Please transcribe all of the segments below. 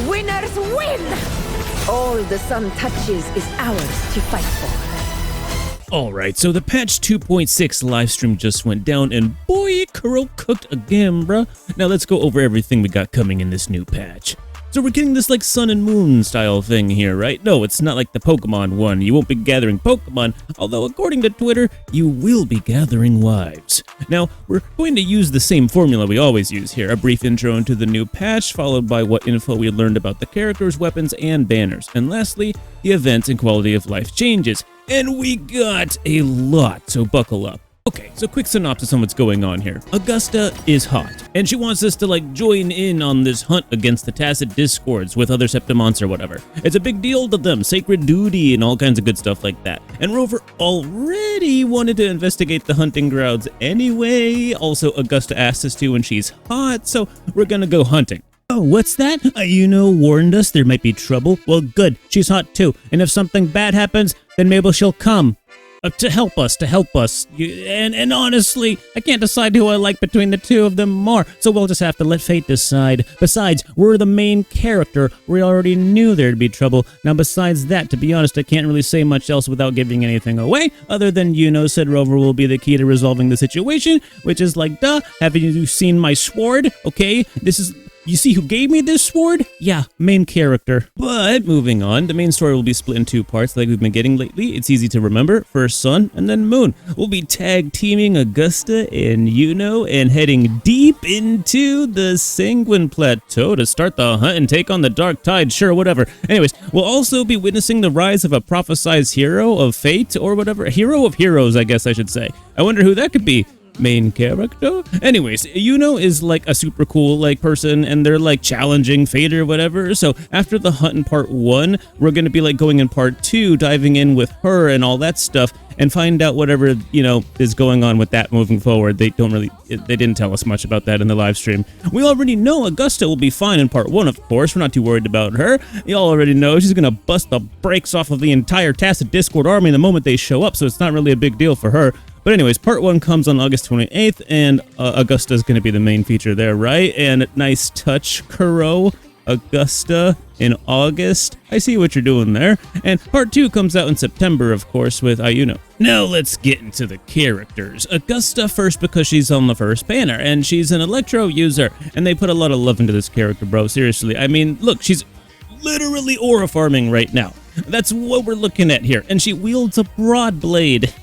Winners win! All the sun touches is ours to fight for. Alright, so the patch 2.6 livestream just went down, and boy, Kuro cooked again, bruh. Now let's go over everything we got coming in this new patch. So we're getting this like sun and moon style thing here, right? No, it's not like the Pokemon one. You won't be gathering Pokemon, although according to Twitter, you will be gathering wives. Now, we're going to use the same formula we always use here. A brief intro into the new patch, followed by what info we learned about the characters, weapons, and banners. And lastly, the events and quality of life changes. And we got a lot, so buckle up. Okay, so quick synopsis on what's going on here. Augusta is hot, and she wants us to like join in on this hunt against the tacit discords with other Septimons or whatever. It's a big deal to them, sacred duty and all kinds of good stuff like that. And Rover already wanted to investigate the hunting grounds anyway. Also, Augusta asked us to when she's hot, so we're gonna go hunting. Oh, what's that? Iuno warned us there might be trouble. Well, good, she's hot too, and if something bad happens, then maybe she'll come. To help us. And honestly, I can't decide who I like between the two of them more, so we'll just have to let fate decide. Besides, we're the main character. We already knew there'd be trouble. Now, besides that, to be honest, I can't really say much else without giving anything away, other than Iuno said Rover will be the key to resolving the situation, which is like, duh, haven't you seen my sword? Okay, you see who gave me this sword? Yeah, main character. But moving on, the main story will be split in two parts like we've been getting lately. It's easy to remember. First Sun and then Moon. We'll be tag teaming Augusta and Iuno and heading deep into the Sanguine Plateau to start the hunt and take on the Dark Tide. Sure, whatever. Anyways, we'll also be witnessing the rise of a prophesized hero of fate or whatever. A hero of heroes, I guess I should say. I wonder who that could be. Main character? Anyways, Iuno is like a super cool like person, and they're like challenging fate or whatever. So after the hunt in part 1, we're gonna be like going in part 2, diving in with her and all that stuff, and find out whatever, you know, is going on with that moving forward. They didn't tell us much about that in the live stream. We already know Augusta will be fine in part 1, of course. We're not too worried about her. You all already know she's gonna bust the brakes off of the entire Tacit Discord army the moment they show up, so it's not really a big deal for her. But anyways, part 1 comes on August 28th, and Augusta's going to be the main feature there, right? And nice touch, Kuro. Augusta in August. I see what you're doing there. And part 2 comes out in September, of course, with Iuno. Now let's get into the characters. Augusta first because she's on the first banner, and she's an Electro user, and they put a lot of love into this character, bro. Seriously. I mean, look, she's literally aura farming right now. That's what we're looking at here. And she wields a broad blade.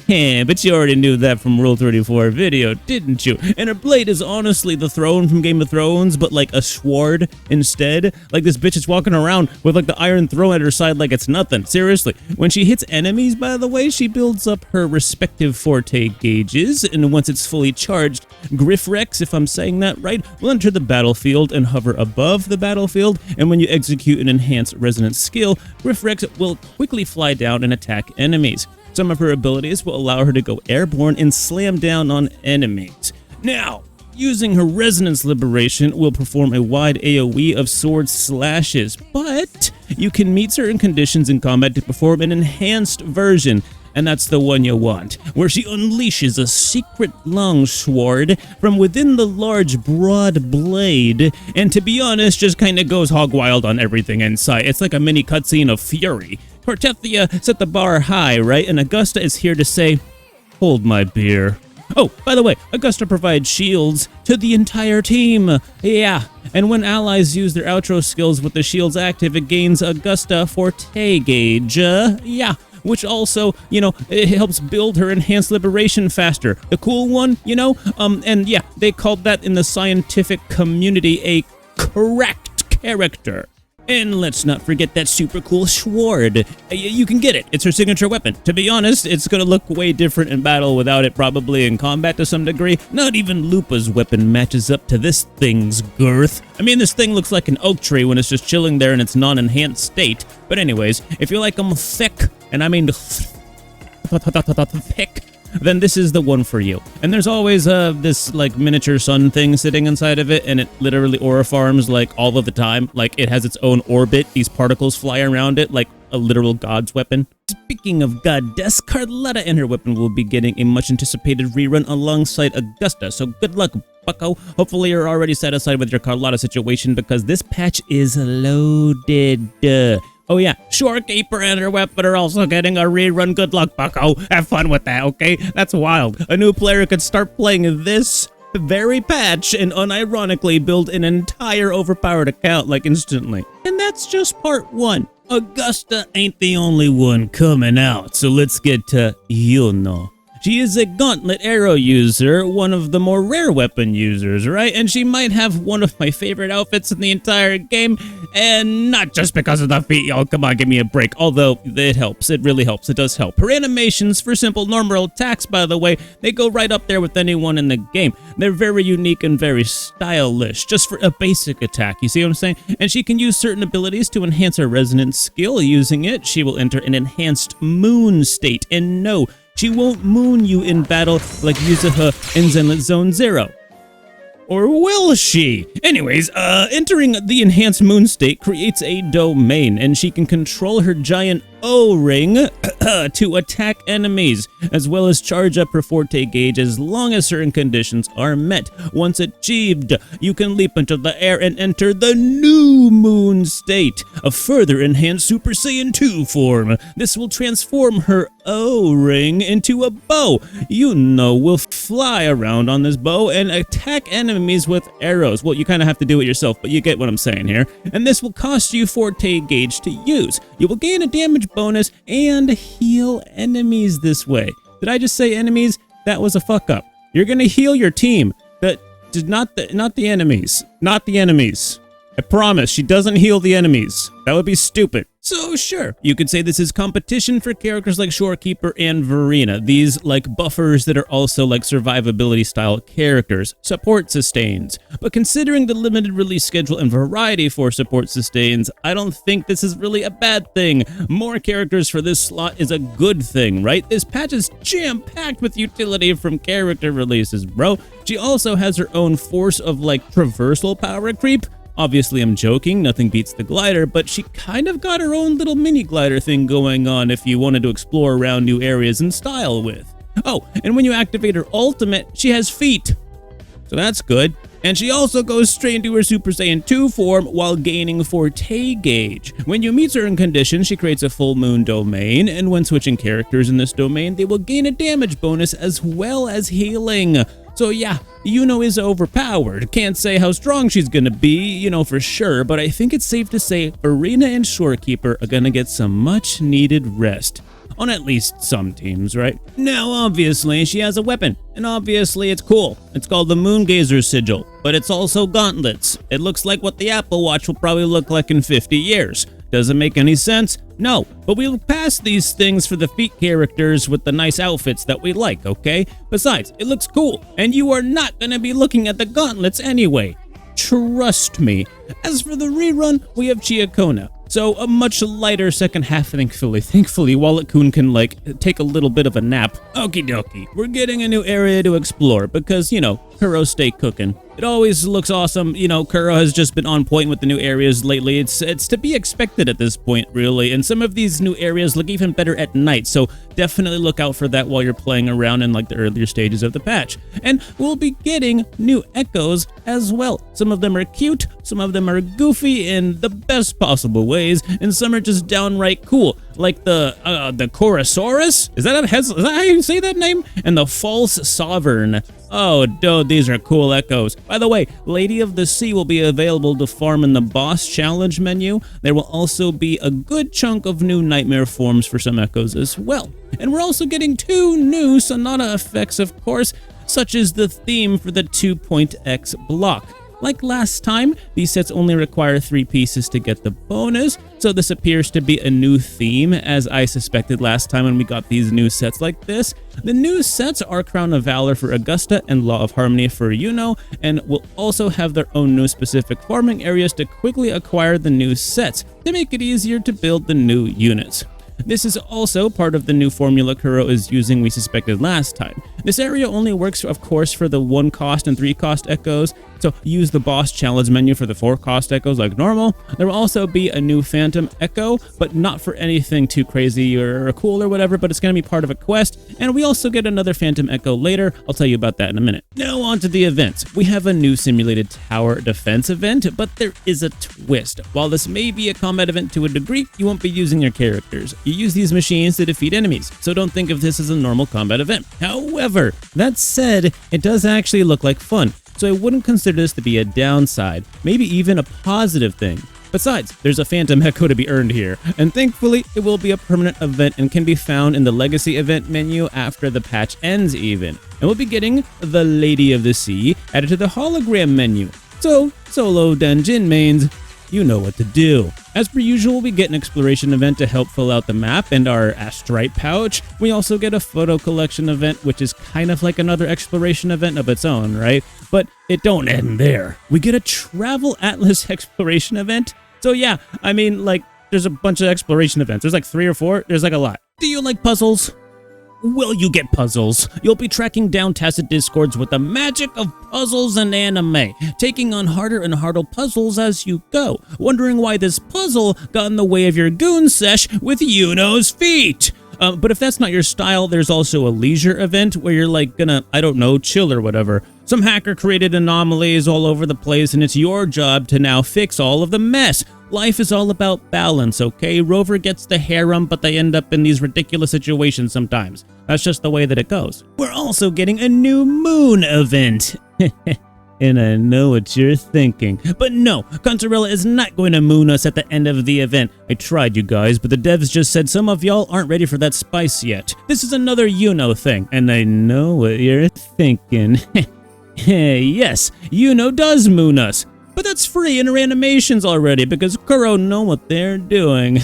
But you already knew that from Rule 34 video, didn't you? And her blade is honestly the throne from Game of Thrones, but like a sword instead. Like this bitch is walking around with like the iron throne at her side like it's nothing. Seriously. When she hits enemies, by the way, she builds up her respective forte gauges, and once it's fully charged, Griffrex, if I'm saying that right, will enter the battlefield and hover above the battlefield, and when you execute an enhanced resonance skill, Griffrex will quickly fly down and attack enemies. Some of her abilities will allow her to go airborne and slam down on enemies. Now, using her Resonance Liberation will perform a wide AoE of sword slashes, but you can meet certain conditions in combat to perform an enhanced version, and that's the one you want, where she unleashes a secret longsword from within the large broad blade, and to be honest, just kinda goes hog wild on everything in sight. It's like a mini cutscene of fury. Tortethia set the bar high, right? And Augusta is here to say, hold my beer. Oh, by the way, Augusta provides shields to the entire team. Yeah, and when allies use their outro skills with the shields active, it gains Augusta Forte Gauge. Yeah, which also, you know, it helps build her enhanced liberation faster. The cool one, you know? And yeah, they called that in the scientific community a correct character. And let's not forget that super cool sword. You can get it. It's her signature weapon. To be honest, it's gonna look way different in battle without it, probably in combat to some degree. Not even Lupa's weapon matches up to this thing's girth. I mean, this thing looks like an oak tree when it's just chilling there in its non-enhanced state. But anyways, if you like them thick, and I mean thick, then this is the one for you. And there's always this like miniature sun thing sitting inside of it, and it literally aura farms like all of the time. Like it has its own orbit. These particles fly around it like a literal god's weapon. Speaking of goddess, Carlotta and her weapon will be getting a much anticipated rerun alongside Augusta, so good luck, bucko. Hopefully you're already satisfied with your Carlotta situation because this patch is loaded. Oh yeah, Shorekeeper and her weapon are also getting a rerun. Good luck, bucko. Have fun with that, okay? That's wild. A new player could start playing this very patch and unironically build an entire overpowered account like instantly. And that's just part 1. Augusta ain't the only one coming out, so let's get to Iuno. She is a gauntlet arrow user, one of the more rare weapon users, right? And she might have one of my favorite outfits in the entire game, and not just because of the feet, y'all. Come on, give me a break. Although, it helps. It really helps. It does help. Her animations for simple normal attacks, by the way, they go right up there with anyone in the game. They're very unique and very stylish, just for a basic attack, you see what I'm saying? And she can use certain abilities to enhance her resonance skill. Using it, she will enter an enhanced moon state, and no, she won't moon you in battle like Yuzuha in Zenlit Zone 0. Or will she? Anyways, entering the enhanced moon state creates a domain, and she can control her giant O-ring to attack enemies, as well as charge up her forte gauge as long as certain conditions are met. Once achieved, you can leap into the air and enter the new moon state, a further enhanced Super Saiyan 2 form. This will transform her O-ring into a bow. Iuno will fly around on this bow and attack enemies with arrows. Well, you kind of have to do it yourself, but you get what I'm saying here. And this will cost you forte gauge to use. You will gain a damage bonus and heal enemies this way. Did I just say enemies? That was a fuck up. You're gonna heal your team. That did not the enemies. Not the enemies. I promise, she doesn't heal the enemies. That would be stupid. So sure, you could say this is competition for characters like Shorekeeper and Verena. These like buffers that are also like survivability style characters. Support sustains. But considering the limited release schedule and variety for support sustains, I don't think this is really a bad thing. More characters for this slot is a good thing, right? This patch is jam-packed with utility from character releases, bro. She also has her own force of like traversal power creep. Obviously, I'm joking, nothing beats the glider, but she kind of got her own little mini glider thing going on if you wanted to explore around new areas in style with. Oh, and when you activate her ultimate, she has feet. So that's good. And she also goes straight into her Super Saiyan 2 form while gaining forte gauge. When you meet certain conditions, she creates a full moon domain, and when switching characters in this domain, they will gain a damage bonus as well as healing. So yeah, Iuno is overpowered. Can't say how strong she's gonna be, you know, for sure, but I think it's safe to say Verena and Shorekeeper are gonna get some much needed rest. On at least some teams, right? Now, obviously, she has a weapon, and obviously it's cool. It's called the Moongazer Sigil, but it's also gauntlets. It looks like what the Apple Watch will probably look like in 50 years. Does it make any sense? No, but we'll pass these things for the feet characters with the nice outfits that we like, okay? Besides, it looks cool, and you are not gonna be looking at the gauntlets anyway. Trust me. As for the rerun, we have Chiakona. So a much lighter second half, thankfully, Wallet-kun can like take a little bit of a nap. Okie dokie, we're getting a new area to explore because, you know, Kuro stay cooking. It always looks awesome. You know, Kuro has just been on point with the new areas lately. It's to be expected at this point, really. And some of these new areas look even better at night. So definitely look out for that while you're playing around in like the earlier stages of the patch. And we'll be getting new echoes as well. Some of them are cute, some of them are goofy in the best possible ways, and some are just downright cool. Like the Chorosaurus? Is that how you say that name? And the False Sovereign. Oh, dude, these are cool echoes. By the way, Lady of the Sea will be available to farm in the boss challenge menu. There will also be a good chunk of new nightmare forms for some echoes as well. And we're also getting 2 new Sonata effects, of course, such as the theme for the 2.x block. Like last time, these sets only require 3 pieces to get the bonus, so this appears to be a new theme, as I suspected last time when we got these new sets like this. The new sets are Crown of Valor for Augusta and Law of Harmony for Iuno, and will also have their own new specific farming areas to quickly acquire the new sets, to make it easier to build the new units. This is also part of the new formula Kuro is using we suspected last time. This area only works, of course, for the 1 cost and 3 cost echoes, so use the boss challenge menu for the 4 cost echoes like normal. There will also be a new phantom echo, but not for anything too crazy or cool or whatever, but it's going to be part of a quest, and we also get another phantom echo later. I'll tell you about that in a minute. Now on to the events. We have a new simulated tower defense event, but there is a twist. While this may be a combat event to a degree, you won't be using your characters. You use these machines to defeat enemies, so don't think of this as a normal combat event. However, that said, it does actually look like fun, so I wouldn't consider this to be a downside, maybe even a positive thing. Besides, there's a phantom echo to be earned here, and thankfully it will be a permanent event and can be found in the legacy event menu after the patch ends even. And we'll be getting the Lady of the Sea added to the hologram menu. So, solo dungeon mains, you know what to do. As per usual, we get an exploration event to help fill out the map and our astrite pouch. We also get a photo collection event, which is kind of like another exploration event of its own, right? But it don't end there. We get a travel atlas exploration event. So yeah, I mean, like, there's a bunch of exploration events. There's like 3 or 4. There's like a lot. Do you like puzzles? Well, you get puzzles. You'll be tracking down tacit discords with the magic of puzzles and anime, taking on harder and harder puzzles as you go, wondering why this puzzle got in the way of your goon sesh with Iuno's feet. But if that's not your style, there's also a leisure event where you're like gonna, I don't know, chill or whatever. Some hacker created anomalies all over the place, and it's your job to now fix all of the mess. Life is all about balance, okay? Rover gets the harem, but they end up in these ridiculous situations sometimes. That's just the way that it goes. We're also getting a new moon event. And I know what you're thinking. But no, Contarella is not going to moon us at the end of the event. I tried, you guys, but the devs just said some of y'all aren't ready for that spice yet. This is another Iuno thing, and I know what you're thinking. Yes, Iuno does moon us. But that's free in our animations already because Kuro know what they're doing.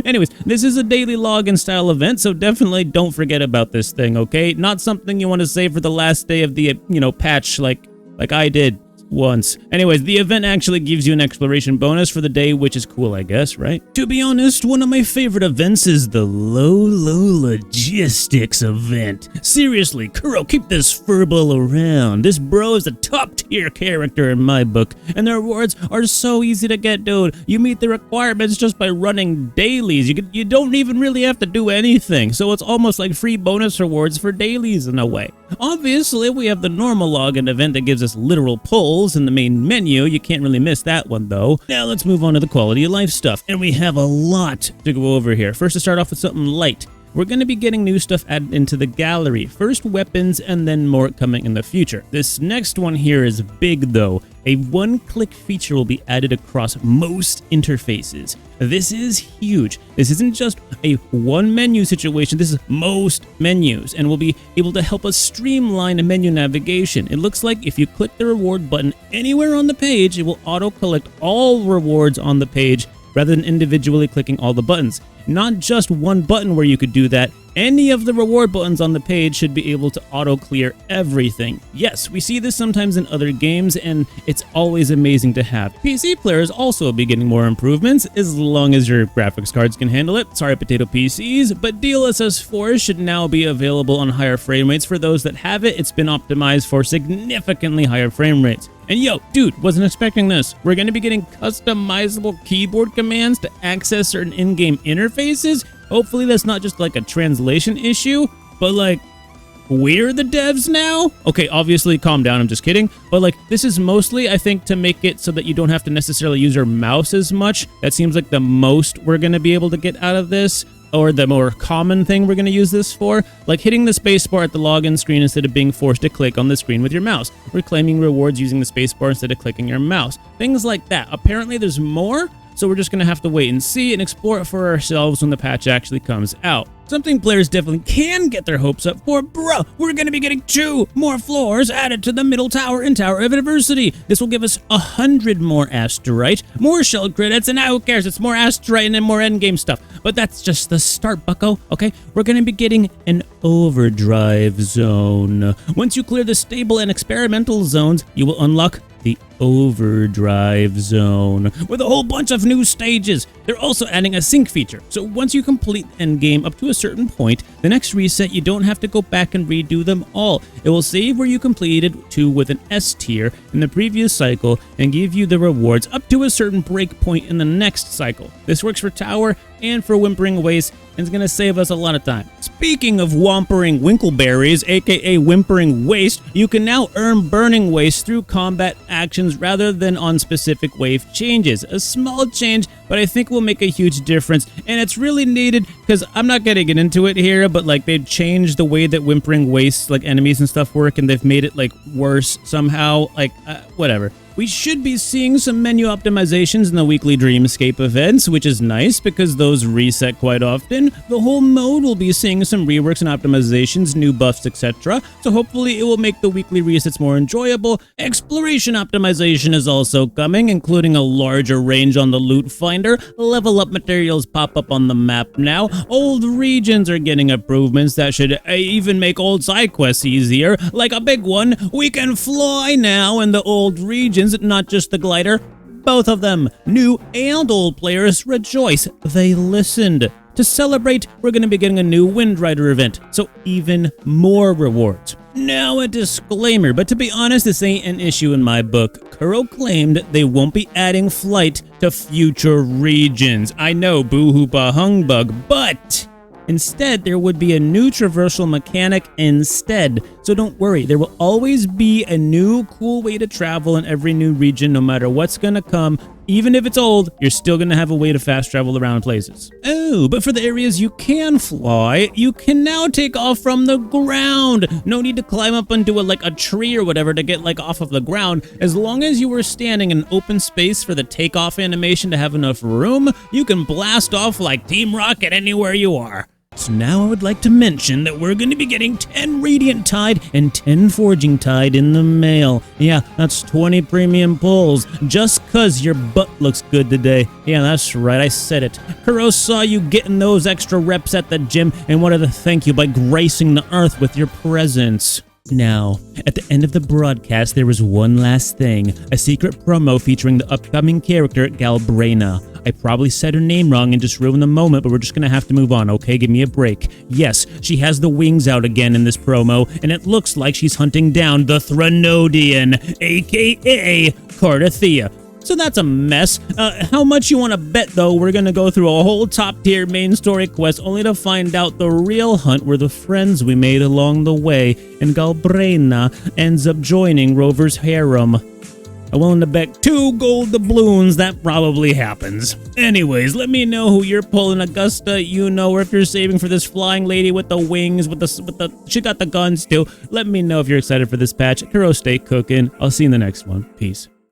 Anyways, this is a daily login style event, so definitely don't forget about this thing, okay? Not something you want to save for the last day of the, patch like I did once. Anyways, the event actually gives you an exploration bonus for the day, which is cool, I guess, right? To be honest, one of my favorite events is the low logistics event. Seriously, Kuro, keep this furball around. This bro is a top tier character in my book, and the rewards are so easy to get, dude. You meet the requirements just by running dailies. You don't even really have to do anything, so it's almost like free bonus rewards for dailies in a way. Obviously, we have the normal login event that gives us literal pulls in the main menu. You can't really miss that one though. Now let's move on to the quality of life stuff, and we have a lot to go over here. First, to start off with something light. We're going to be getting new stuff added into the gallery. First weapons and then more coming in the future. This next one here is big though. A one-click feature will be added across most interfaces. This is huge. This isn't just a one menu situation, this is most menus, and will be able to help us streamline menu navigation. It looks like if you click the reward button anywhere on the page, it will auto-collect all rewards on the page rather than individually clicking all the buttons. Not just one button where you could do that. Any of the reward buttons on the page should be able to auto-clear everything. Yes, we see this sometimes in other games, and it's always amazing to have. PC players also will be getting more improvements, as long as your graphics cards can handle it. Sorry, potato PCs, but DLSS 4 should now be available on higher frame rates for those that have it. It's been optimized for significantly higher frame rates. And yo, dude, wasn't expecting this. We're going to be getting customizable keyboard commands to access certain in-game interfaces. Hopefully that's not just like a translation issue, but like, we're the devs now? Okay, obviously, calm down, I'm just kidding. But like, this is mostly, I think, to make it so that you don't have to necessarily use your mouse as much. That seems like the most we're going to be able to get out of this, or the more common thing we're going to use this for, like hitting the spacebar at the login screen instead of being forced to click on the screen with your mouse, reclaiming rewards using the spacebar instead of clicking your mouse, things like that. Apparently there's more, so we're just going to have to wait and see and explore it for ourselves when the patch actually comes out. Something players definitely can get their hopes up for, bro, we're going to be getting 2 more floors added to the middle tower in Tower of Adversity. This will give us 100 more astrite, more shell credits, and who cares, it's more astrite and then more endgame stuff. But that's just the start, bucko, okay? We're going to be getting an overdrive zone. Once you clear the stable and experimental zones, you will unlock the Overdrive Zone with a whole bunch of new stages. They're also adding a sync feature, so once you complete the endgame up to a certain point, the next reset you don't have to go back and redo them all. It will save where you completed to with an S tier in the previous cycle and give you the rewards up to a certain break point in the next cycle. This works for Tower and for Whimpering Waste, and it's going to save us a lot of time. Speaking of Whompering Winkleberries, aka Whimpering Waste, you can now earn Burning Waste through combat actions rather than on specific wave changes. A small change, but I think will make a huge difference, and it's really needed because I'm not going to get into it here, but like they've changed the way that Whimpering Waste like enemies and stuff work, and they've made it like worse somehow, like whatever. We should be seeing some menu optimizations in the weekly Dreamscape events, which is nice because those reset quite often. The whole mode will be seeing some reworks and optimizations, new buffs, etc. So hopefully it will make the weekly resets more enjoyable. Exploration optimization is also coming, including a larger range on the loot finder. Level up materials pop up on the map now. Old regions are getting improvements that should even make old side quests easier. Like a big one, we can fly now in the old regions, not just the glider. Both of them, new and old players, rejoice. They listened. To celebrate, we're going to be getting a new Wind Rider event, so even more rewards. Now a disclaimer, but to be honest, this ain't an issue in my book. Kuro claimed they won't be adding flight to future regions. I know, boo-hoo-ba humbug, but instead, there would be a new traversal mechanic instead. So don't worry, there will always be a new cool way to travel in every new region, no matter what's gonna come. Even if it's old, you're still gonna have a way to fast travel around places. Oh, but for the areas you can fly, you can now take off from the ground. No need to climb up onto a tree or whatever to get off of the ground. As long as you were standing in an open space for the takeoff animation to have enough room, you can blast off like Team Rocket anywhere you are. So now I would like to mention that we're going to be getting 10 Radiant Tide and 10 Forging Tide in the mail. Yeah, that's 20 premium pulls, just cause your butt looks good today. Yeah, that's right, I said it. Kuro saw you getting those extra reps at the gym and wanted to thank you by gracing the earth with your presence. Now, at the end of the broadcast, there was one last thing, a secret promo featuring the upcoming character Galbraina. I probably said her name wrong and just ruined the moment, but we're just gonna have to move on, okay? Give me a break. Yes, she has the wings out again in this promo, and it looks like she's hunting down the Threnodian, aka Cardathea. So that's a mess. How much you want to bet, though, we're going to go through a whole top-tier main story quest only to find out the real hunt were the friends we made along the way, and Galbraina ends up joining Rover's harem. I'm willing to bet 2 gold doubloons that probably happens. Anyways, let me know who you're pulling, Augusta, Iuno, or if you're saving for this flying lady with the wings, she got the guns too. Let me know if you're excited for this patch. Kuro, stay cooking. I'll see you in the next one. Peace.